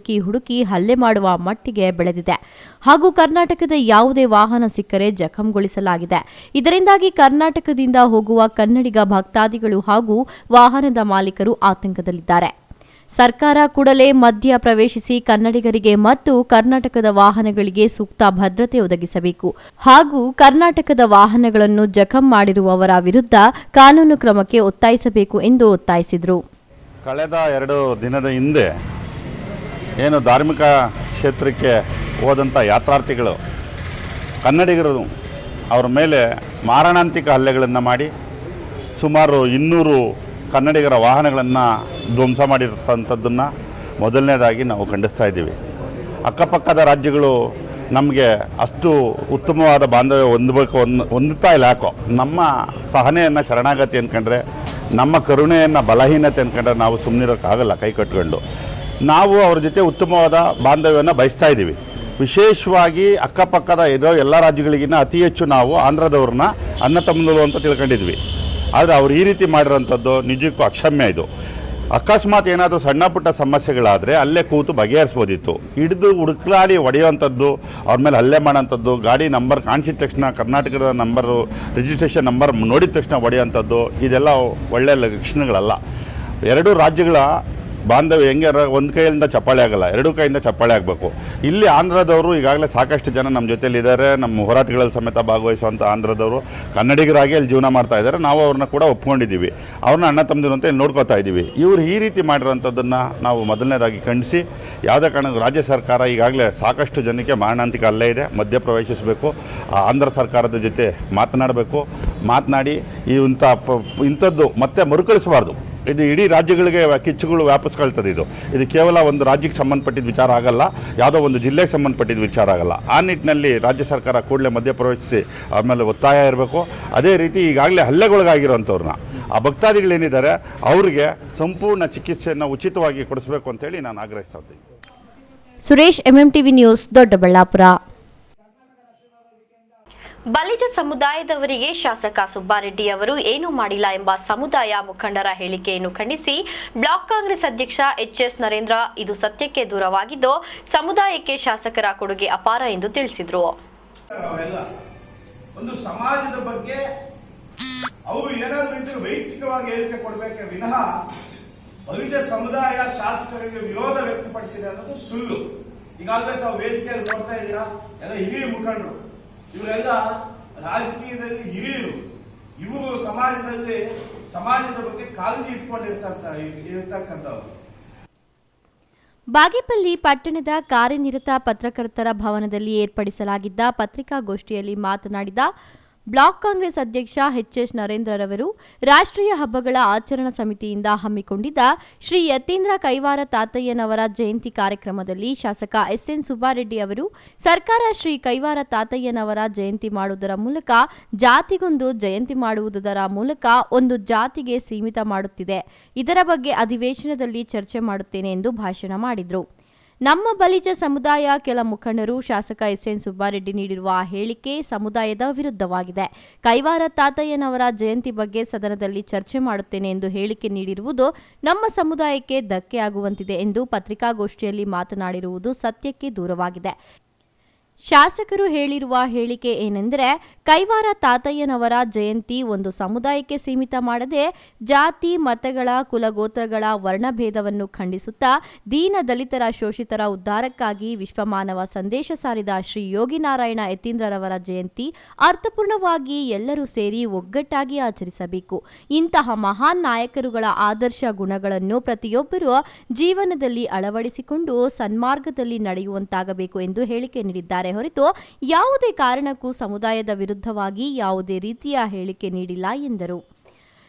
ಹುಡುಕಿ ಹಲ್ಲೆ ಮಾಡುವ ಮಟ್ಟಿಗೆ ಬೆಳೆದಿದೆ. ಹಾಗೂ ಕರ್ನಾಟಕದ ಯಾವುದೇ ವಾಹನ ಸಿಕ್ಕರೆ ಜಖಂಗೊಳಿಸಲಾಗಿದೆ. ಇದರಿಂದಾಗಿ ಕರ್ನಾಟಕದಿಂದ ಹೋಗುವ ಕನ್ನಡಿಗ ಭಕ್ತಾದಿಗಳು ಹಾಗೂ ವಾಹನದ ಮಾಲೀಕರು ಆತಂಕದಲ್ಲಿದ್ದಾರೆ. ಸರ್ಕಾರ ಕೂಡಲೇ ಮಧ್ಯ ಪ್ರವೇಶಿಸಿ ಕನ್ನಡಿಗರಿಗೆ ಮತ್ತು ಕರ್ನಾಟಕದ ವಾಹನಗಳಿಗೆ ಸೂಕ್ತ ಭದ್ರತೆ ಒದಗಿಸಬೇಕು ಹಾಗೂ ಕರ್ನಾಟಕದ ವಾಹನಗಳನ್ನು ಜಖಂ ಮಾಡಿರುವವರ ವಿರುದ್ಧ ಕಾನೂನು ಕ್ರಮಕ್ಕೆ ಒತ್ತಾಯಿಸಬೇಕು ಎಂದು ಒತ್ತಾಯಿಸಿದರು. ಕಳೆದ 2 ದಿನದ ಹಿಂದೆ ಏನು ಧಾರ್ಮಿಕ ಕ್ಷೇತ್ರಕ್ಕೆ ಹೋದಂಥ ಯಾತ್ರಾರ್ಥಿಗಳು ಕನ್ನಡಿಗರು ಅವರ ಮೇಲೆ ಮಾರಣಾಂತಿಕ ಹಲ್ಲೆಗಳನ್ನು ಮಾಡಿ ಸುಮಾರು 200 ಕನ್ನಡಿಗರ ವಾಹನಗಳನ್ನು ಧ್ವಂಸ ಮಾಡಿರ್ತಂಥದ್ದನ್ನು ಮೊದಲನೇದಾಗಿ ನಾವು ಖಂಡಿಸ್ತಾ ಇದ್ದೀವಿ. ಅಕ್ಕಪಕ್ಕದ ರಾಜ್ಯಗಳು ನಮಗೆ ಅಷ್ಟು ಉತ್ತಮವಾದ ಬಾಂಧವ್ಯ ಹೊಂದುತ್ತಾ ಇಲ್ಲ. ಯಾಕೋ ನಮ್ಮ ಸಹನೆಯನ್ನು ಶರಣಾಗತಿ ಅಂದ್ಕೊಂಡ್ರೆ, ನಮ್ಮ ಕರುಣೆಯನ್ನು ಬಲಹೀನತೆ ಅಂದ್ಕೊಂಡ್ರೆ ನಾವು ಸುಮ್ಮನಿರೋಕ್ಕಾಗಲ್ಲ. ಕೈ ಕಟ್ಕೊಂಡು ನಾವು ಅವ್ರ ಜೊತೆ ಉತ್ತಮವಾದ ಬಾಂಧವ್ಯವನ್ನು ಬಯಸ್ತಾ ಇದ್ದೀವಿ. ವಿಶೇಷವಾಗಿ ಅಕ್ಕಪಕ್ಕದ ಇರೋ ಎಲ್ಲ ರಾಜ್ಯಗಳಿಗಿಂತ ಅತಿ ಹೆಚ್ಚು ನಾವು ಆಂಧ್ರದವ್ರನ್ನ ಅನ್ನ ತಮ್ಮಗಳು ಅಂತ ತಿಳ್ಕೊಂಡಿದ್ವಿ. ಆದರೆ ಅವ್ರು ಈ ರೀತಿ ಮಾಡಿರೋಂಥದ್ದು ನಿಜಕ್ಕೂ ಅಕ್ಷಮ್ಯ. ಇದು ಅಕಸ್ಮಾತ್ ಏನಾದರೂ ಸಣ್ಣ ಪುಟ್ಟ ಸಮಸ್ಯೆಗಳಾದರೆ ಅಲ್ಲೇ ಕೂತು ಬಗೆಹರಿಸ್ಬೋದಿತ್ತು. ಹಿಡಿದು ಹುಡುಕ್ಲಾಡಿ ಹೊಡೆಯೋವಂಥದ್ದು, ಅವ್ರ ಮೇಲೆ ಹಲ್ಲೆ ಮಾಡೋಂಥದ್ದು, ಗಾಡಿ ನಂಬರ್ ಕಾಣಿಸಿದ ತಕ್ಷಣ ಕರ್ನಾಟಕದ ನಂಬರು ರಿಜಿಸ್ಟ್ರೇಷನ್ ನಂಬರ್ ನೋಡಿದ ತಕ್ಷಣ ಹೊಡೆಯೋವಂಥದ್ದು, ಇದೆಲ್ಲ ಒಳ್ಳೆಯ ಲಕ್ಷಣಗಳಲ್ಲ. 2 ರಾಜ್ಯಗಳ ಬಾಂಧವ್ಯ ಹೆಂಗೆ ಒಂದು ಕೈಯಿಂದ ಚಪ್ಪಾಳೆ ಆಗಲ್ಲ, ಎರಡೂ ಕೈಯಿಂದ ಚಪ್ಪಾಳೆ ಆಗಬೇಕು. ಇಲ್ಲಿ ಆಂಧ್ರದವರು ಈಗಾಗಲೇ ಸಾಕಷ್ಟು ಜನ ನಮ್ಮ ಜೊತೆಲಿದ್ದಾರೆ, ನಮ್ಮ ಹೋರಾಟಗಳಲ್ಲಿ ಸಮೇತ ಭಾಗವಹಿಸುವಂಥ ಆಂಧ್ರದವರು ಕನ್ನಡಿಗರಾಗಿ ಅಲ್ಲಿ ಜೀವನ ಮಾಡ್ತಾ ಇದ್ದಾರೆ. ನಾವು ಅವ್ರನ್ನ ಕೂಡ ಒಪ್ಕೊಂಡಿದ್ದೀವಿ, ಅವ್ರನ್ನ ಅಣ್ಣ ತಮ್ಮದಿರು ಅಂತ ಇಲ್ಲಿ ನೋಡ್ಕೋತಾ ಇದ್ದೀವಿ. ಇವರು ಈ ರೀತಿ ಮಾಡಿರೋಂಥದ್ದನ್ನು ನಾವು ಮೊದಲನೇದಾಗಿ ಖಂಡಿಸಿ, ಯಾವುದೇ ಕಾರಣಕ್ಕೂ ರಾಜ್ಯ ಸರ್ಕಾರ ಈಗಾಗಲೇ ಸಾಕಷ್ಟು ಜನಕ್ಕೆ ಮಾರಣಾಂತಿಕ ಹಲ್ಲೆ ಇದೆ, ಮಧ್ಯಪ್ರವೇಶಿಸಬೇಕು, ಆಂಧ್ರ ಸರ್ಕಾರದ ಜೊತೆ ಮಾತನಾಡಿ ಇಂಥದ್ದು ಮತ್ತೆ ಮರುಕಳಿಸಬಾರ್ದು. ಇದು ಇಡೀ ರಾಜ್ಯಗಳಿಗೆ ಕಿಚ್ಚುಗಳು ವ್ಯಾಪಿಸ್ಕೊಳ್ತದೆ. ಇದು ಕೇವಲ ಒಂದು ರಾಜ್ಯಕ್ಕೆ ಸಂಬಂಧಪಟ್ಟಿದ್ದ ವಿಚಾರ ಆಗಲ್ಲ, ಯಾವುದೋ ಒಂದು ಜಿಲ್ಲೆಗೆ ಸಂಬಂಧಪಟ್ಟಿದ್ದ ವಿಚಾರ ಆಗಲ್ಲ. ಆ ನಿಟ್ಟಿನಲ್ಲಿ ರಾಜ್ಯ ಸರ್ಕಾರ ಕೂಡಲೇ ಮಧ್ಯಪ್ರವೇಶಿಸಿ ಆಮೇಲೆ ಒತ್ತಾಯ ಇರಬೇಕು. ಅದೇ ರೀತಿ ಈಗಾಗಲೇ ಹಲ್ಲೆಗೊಳಗಾಗಿರೋಂಥವ್ರನ್ನ, ಆ ಭಕ್ತಾದಿಗಳೇನಿದ್ದಾರೆ ಅವರಿಗೆ ಸಂಪೂರ್ಣ ಚಿಕಿತ್ಸೆಯನ್ನು ಉಚಿತವಾಗಿ ಕೊಡಿಸಬೇಕು ಅಂತೇಳಿ ನಾನು ಆಗ್ರಹಿಸ್ತಾ ಇದ್ದೀನಿ. Suresh, MMTV news, Doddaballapur. ಬಲಿಜ ಸಮುದಾಯದವರಿಗೆ ಶಾಸಕ ಸುಬ್ಬಾರೆಡ್ಡಿ ಅವರು ಏನೂ ಮಾಡಿಲ್ಲ ಎಂಬ ಸಮುದಾಯ ಮುಖಂಡರ ಹೇಳಿಕೆಯನ್ನು ಖಂಡಿಸಿ ಬ್ಲಾಕ್ ಕಾಂಗ್ರೆಸ್ ಅಧ್ಯಕ್ಷ HS ನರೇಂದ್ರ ಇದು ಸತ್ಯಕ್ಕೆ ದೂರವಾಗಿದ್ದು ಸಮುದಾಯಕ್ಕೆ ಶಾಸಕರ ಕೊಡುಗೆ ಅಪಾರ ಎಂದು ತಿಳಿಸಿದರು. ಒಂದು ಸಮಾಜದ ಬಗ್ಗೆ ಅವರು ಏನಾದರೂ ಇದ್ರೆ ವೈಯಕ್ತಿಕವಾಗಿ ಹೇಳಿಕೆ ಕೊಡಬೇಕೆ ವಿನಃ ಬಲಿಜ ಸಮುದಾಯ ಶಾಸಕರಿಗೆ ವಿರೋಧ ವ್ಯಕ್ತಪಡಿಸಿದೆ ಅನ್ನೋದು ಸುಳ್ಳು. ಈಗಾಗಲೇ ತಾವು ವೇದಿಕೆಯಲ್ಲಿ ನೋಡ್ತಾ ಇದ್ದೀರಾ, ಎಲ್ಲ ಹಿರಿಯ ಮುಖಂಡರು, ಇವರೆಲ್ಲ ರಾಜಕೀಯದಲ್ಲಿ ಹಿರಿಯರು. ಇವರು ಸಮಾಜದ ಬಗ್ಗೆ ಕಾಳಜಿ ಇಟ್ಕೊಂಡಿರ್ತಕ್ಕಂಥವ್ರು. ಬಾಗೇಪಲ್ಲಿ ಪಟ್ಟಣದ ಕಾರ್ಯನಿರತ ಪತ್ರಕರ್ತರ ಭವನದಲ್ಲಿ ಏರ್ಪಡಿಸಲಾಗಿದ್ದ ಪತ್ರಿಕಾಗೋಷ್ಠಿಯಲ್ಲಿ ಮಾತನಾಡಿದ ಬ್ಲಾಕ್ ಕಾಂಗ್ರೆಸ್ ಅಧ್ಯಕ್ಷ HS ನರೇಂದ್ರರವರು ರಾಷ್ಟ್ರೀಯ ಹಬ್ಬಗಳ ಆಚರಣಾ ಸಮಿತಿಯಿಂದ ಹಮ್ಮಿಕೊಂಡಿದ್ದ ಶ್ರೀ ಯತೀಂದ್ರ ಕೈವಾರ ತಾತಯ್ಯನವರ ಜಯಂತಿ ಕಾರ್ಯಕ್ರಮದಲ್ಲಿ ಶಾಸಕ SN ಸುಬ್ಬಾರೆಡ್ಡಿ ಅವರು ಸರ್ಕಾರ ಶ್ರೀ ಕೈವಾರ ತಾತಯ್ಯನವರ ಜಯಂತಿ ಮಾಡುವುದರ ಮೂಲಕ ಜಾತಿಗೊಂದು ಜಯಂತಿ ಮಾಡುವುದರ ಮೂಲಕ ಒಂದು ಜಾತಿಗೆ ಸೀಮಿತ ಮಾಡುತ್ತಿದೆ, ಇದರ ಬಗ್ಗೆ ಅಧಿವೇಶನದಲ್ಲಿ ಚರ್ಚೆ ಮಾಡುತ್ತೇನೆ ಎಂದು ಭಾಷಣ ಮಾಡಿದರು. ನಮ್ಮ ಬಲಿಜ ಸಮುದಾಯ ಕೆಲ ಮುಖಂಡರು ಶಾಸಕ SN ಸುಬ್ಬಾರೆಡ್ಡಿ ನೀಡಿರುವ ಹೇಳಿಕೆ ಸಮುದಾಯದ ವಿರುದ್ಧವಾಗಿದೆ. ಕೈವಾರ ತಾತಯ್ಯನವರ ಜಯಂತಿ ಬಗ್ಗೆ ಸದನದಲ್ಲಿ ಚರ್ಚೆ ಮಾಡುತ್ತೇನೆ ಎಂದು ಹೇಳಿಕೆ ನೀಡಿರುವುದು ನಮ್ಮ ಸಮುದಾಯಕ್ಕೆ ಧಕ್ಕೆ ಆಗುವಂತಿದೆ ಎಂದು ಪತ್ರಿಕಾಗೋಷ್ಠಿಯಲ್ಲಿ ಮಾತನಾಡಿರುವುದು ಸತ್ಯಕ್ಕೆ ದೂರವಾಗಿದೆ. ಶಾಸಕರು ಹೇಳಿರುವ ಹೇಳಿಕೆ ಏನೆಂದರೆ, ಕೈವಾರ ತಾತಯ್ಯನವರ ಜಯಂತಿ ಒಂದು ಸಮುದಾಯಕ್ಕೆ ಸೀಮಿತ ಮಾಡದೆ ಜಾತಿ ಮತಗಳ ಕುಲಗೋತ್ರಗಳ ವರ್ಣಭೇದವನ್ನು ಖಂಡಿಸುತ್ತಾ ದೀನ ದಲಿತರ ಶೋಷಿತರ ಉದ್ಧಾರಕ್ಕಾಗಿ ವಿಶ್ವಮಾನವ ಸಂದೇಶ ಸಾರಿದ ಶ್ರೀ ಯೋಗಿನಾರಾಯಣ ಯತೀಂದ್ರರವರ ಜಯಂತಿ ಅರ್ಥಪೂರ್ಣವಾಗಿ ಎಲ್ಲರೂ ಸೇರಿ ಒಗ್ಗಟ್ಟಾಗಿ ಆಚರಿಸಬೇಕು. ಇಂತಹ ಮಹಾನ್ ನಾಯಕರುಗಳ ಆದರ್ಶ ಗುಣಗಳನ್ನು ಪ್ರತಿಯೊಬ್ಬರೂ ಜೀವನದಲ್ಲಿ ಅಳವಡಿಸಿಕೊಂಡು ಸನ್ಮಾರ್ಗದಲ್ಲಿ ನಡೆಯುವಂತಾಗಬೇಕು ಎಂದು ಹೇಳಿಕೆ ನೀಡಿದ್ದಾರೆ ಹೊರತು ಯಾವುದೇ ಕಾರಣಕ್ಕೂ ಸಮುದಾಯದ ವಿರುದ್ಧವಾಗಿ ಯಾವುದೇ ರೀತಿಯ ಹೇಳಿಕೆ ನೀಡಿಲ್ಲ ಎಂದರು.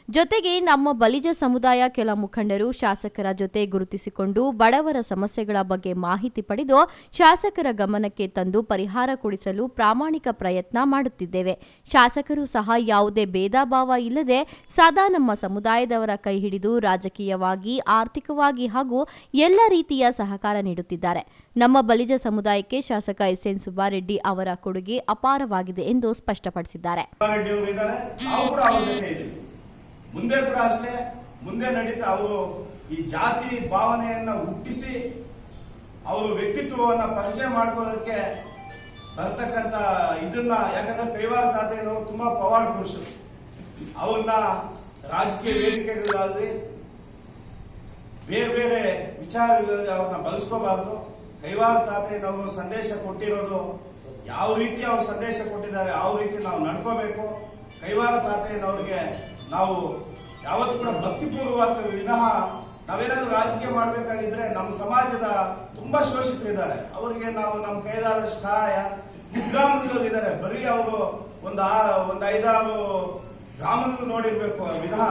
ಜೊತೆಗೆ ನಮ್ಮ ಬಲಿಜ ಸಮುದಾಯ ಕೆಲ ಮುಖಂಡರು ಶಾಸಕರ ಜೊತೆ ಗುರುತಿಸಿಕೊಂಡು ಬಡವರ ಸಮಸ್ಯೆಗಳ ಬಗ್ಗೆ ಮಾಹಿತಿ ಪಡೆದು ಶಾಸಕರ ಗಮನಕ್ಕೆ ತಂದು ಪರಿಹಾರ ಕೊಡಿಸಲು ಪ್ರಾಮಾಣಿಕ ಪ್ರಯತ್ನ ಮಾಡುತ್ತಿದ್ದೇವೆ. ಶಾಸಕರು ಸಹ ಯಾವುದೇ ಭೇದ ಭಾವ ಇಲ್ಲದೆ ಸದಾ ನಮ್ಮ ಸಮುದಾಯದವರ ಕೈ ಹಿಡಿದು ರಾಜಕೀಯವಾಗಿ, ಆರ್ಥಿಕವಾಗಿ ಹಾಗೂ ಎಲ್ಲ ರೀತಿಯ ಸಹಕಾರ ನೀಡುತ್ತಿದ್ದಾರೆ. ನಮ್ಮ ಬಲಿಜ ಸಮುದಾಯಕ್ಕೆ ಶಾಸಕ SN ಸುಬ್ಬಾರೆಡ್ಡಿ ಅವರ ಕೊಡುಗೆ ಅಪಾರವಾಗಿದೆ ಎಂದು ಸ್ಪಷ್ಟಪಡಿಸಿದ್ದಾರೆ. ಮುಂದೆ ಕೂಡ ಅಷ್ಟೇ, ಮುಂದೆ ನಡೀತಾ ಅವರು ಈ ಜಾತಿ ಭಾವನೆಯನ್ನ ಹುಟ್ಟಿಸಿ ಅವರು ವ್ಯಕ್ತಿತ್ವವನ್ನ ಪರಿಚಯ ಮಾಡ್ಕೋದಕ್ಕೆ ಬರ್ತಕ್ಕಂಥ ಇದನ್ನ, ಯಾಕಂದ್ರೆ ಕೈವಾರ ತಾತಯ್ಯನವರು ತುಂಬಾ ಪವಾಡ್ ಪುರುಷರು. ಅವ್ರನ್ನ ರಾಜಕೀಯ ವೇದಿಕೆಗಳಾಗಲಿ ಬೇರೆ ಬೇರೆ ವಿಚಾರಗಳಲ್ಲಿ ಅವ್ರನ್ನ ಬಳಸ್ಕೋಬಾರ್ದು. ಕೈವಾರ ತಾತಯ್ಯನವರು ಸಂದೇಶ ಕೊಟ್ಟಿರೋದು ಯಾವ ರೀತಿ ಅವ್ರು ಸಂದೇಶ ಕೊಟ್ಟಿದ್ದಾರೆ ಯಾವ ರೀತಿ ನಾವು ನಡ್ಕೋಬೇಕು. ಕೈವಾರ ತಾತಯ್ಯನವ್ರಿಗೆ ನಾವು ಯಾವತ್ತೂ ಕೂಡ ಭಕ್ತಿಪೂರ್ವಕ ವಿನಃ ನಾವೇನಾದ್ರೂ ರಾಜಕೀಯ ಮಾಡಬೇಕಾಗಿದ್ರೆ ನಮ್ಮ ಸಮಾಜದ ತುಂಬಾ ಶೋಷಿತರಿದ್ದಾರೆ, ಅವರಿಗೆ ನಾವು ನಮ್ಮ ಕೈಲಾದಷ್ಟು ಸಹಾಯ. ಗ್ರಾಮಗಳಿದ್ದಾರೆ, ಬರೀ ಅವರು ಒಂದು 5-6 ಗ್ರಾಮಗಳು ನೋಡಿರ್ಬೇಕು ವಿನಃ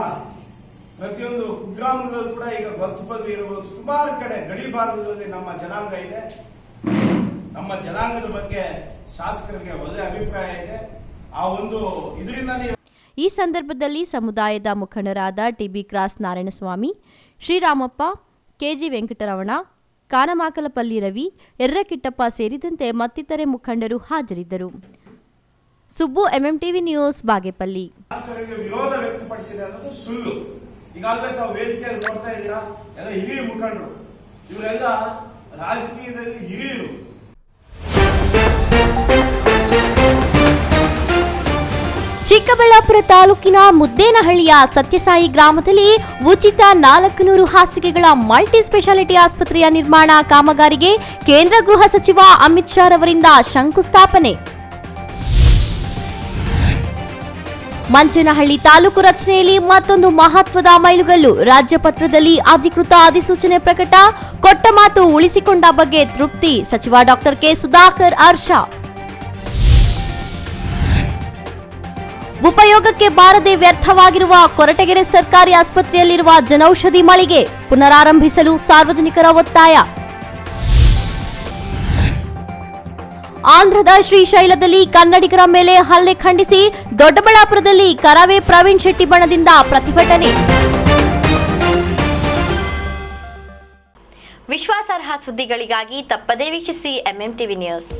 ಪ್ರತಿಯೊಂದು ಕುಗ್ರಾಮಗಳು ಕೂಡ ಈಗ ಗೊತ್ತುಪದಿ ಇರಬಹುದು. ಸುಮಾರು ಕಡೆ ಗಡಿ ಭಾಗಗಳಲ್ಲಿ ನಮ್ಮ ಜನಾಂಗ ಇದೆ. ನಮ್ಮ ಜನಾಂಗದ ಬಗ್ಗೆ ಶಾಸಕರಿಗೆ ಒಳ್ಳೆ ಅಭಿಪ್ರಾಯ ಇದೆ. ಆ ಒಂದು ಇದರಿಂದ ಈ ಸಂದರ್ಭದಲ್ಲಿ ಸಮುದಾಯದ ಮುಖಂಡರಾದ TB cross Narayanaswamy, Sreeramappa, KG Venkataramana, Kanamakalapalli Ravi, Errakittappa ಸೇರಿದಂತೆ ಮತ್ತಿತರೆ ಮುಖಂಡರು ಹಾಜರಿದ್ದರು. Subbu, MMTV news, Bagepalli. ವಿರೋಧ ವ್ಯಕ್ತಪಡಿಸಿದೆ ಅನ್ನೋದು ಸುಳ್ಳು. ಈಗಾಗಲೇ ತಾವು ವೇದಿಕೆಯಲ್ಲಿ ನೋಡ್ತಾ ಇದ್ದೀರಾ, ಎಲ್ಲ ಹಿರಿಯ ಮುಖಂಡರು, ಇವರೆಲ್ಲ ರಾಜಕೀಯದಲ್ಲಿ ಹಿರಿಯರು. ಚಿಕ್ಕಬಳ್ಳಾಪುರ ತಾಲೂಕಿನ ಮುದ್ದೇನಹಳ್ಳಿಯ ಸತ್ಯಸಾಯಿ ಗ್ರಾಮದಲ್ಲಿ ಉಚಿತ 400 ಹಾಸಿಗೆಗಳ ಮಲ್ಟಿ ಸ್ಪೆಷಾಲಿಟಿ ಆಸ್ಪತ್ರೆಯ ನಿರ್ಮಾಣ ಕಾಮಗಾರಿಗೆ ಕೇಂದ್ರ ಗೃಹ ಸಚಿವ ಅಮಿತ್ ಶಾ ರವರಿಂದ ಶಂಕುಸ್ಥಾಪನೆ. ಮಂಚನಹಳ್ಳಿ ತಾಲೂಕು ರಚನೆಯಲ್ಲಿ ಮತ್ತೊಂದು ಮಹತ್ವದ ಮೈಲುಗಲ್ಲು. ರಾಜ್ಯಪತ್ರದಲ್ಲಿ ಅಧಿಕೃತ ಅಧಿಸೂಚನೆ ಪ್ರಕಟ. ಕೊಟ್ಟ ಮಾತು ಉಳಿಸಿಕೊಂಡ ಬಗ್ಗೆ ತೃಪ್ತಿ. ಸಚಿವ ಡಾಕ್ಟರ್ ಕೆ ಸುಧಾಕರ್ ಹರ್ಷ. ಉಪಯೋಗಕ್ಕೆ ಬಾರದೆ ವ್ಯರ್ಥವಾಗಿರುವ ಕೊರಟಗೆರೆ ಸರ್ಕಾರಿ ಆಸ್ಪತ್ರೆಯಲ್ಲಿರುವ ಜನೌಷಧಿ ಮಳಿಗೆ ಪುನರಾರಂಭಿಸಲು ಸಾರ್ವಜನಿಕರ ಒತ್ತಾಯ. ಆಂಧ್ರದ ಶ್ರೀಶೈಲದಲ್ಲಿ ಕನ್ನಡಿಗರ ಮೇಲೆ ಹಲ್ಲೆ ಖಂಡಿಸಿ ದೊಡ್ಡಬಳ್ಳಾಪುರದಲ್ಲಿ ಕರವೇ ಪ್ರವೀಣ್ ಶೆಟ್ಟಿ ಬಣದಿಂದ ಪ್ರತಿಭಟನೆ. ವಿಶ್ವಾಸಾರ್ಹ ಸುದ್ದಿಗಳಿಗಾಗಿ ತಪ್ಪದೇ ವೀಕ್ಷಿಸಿ MMTV ನ್ಯೂಸ್.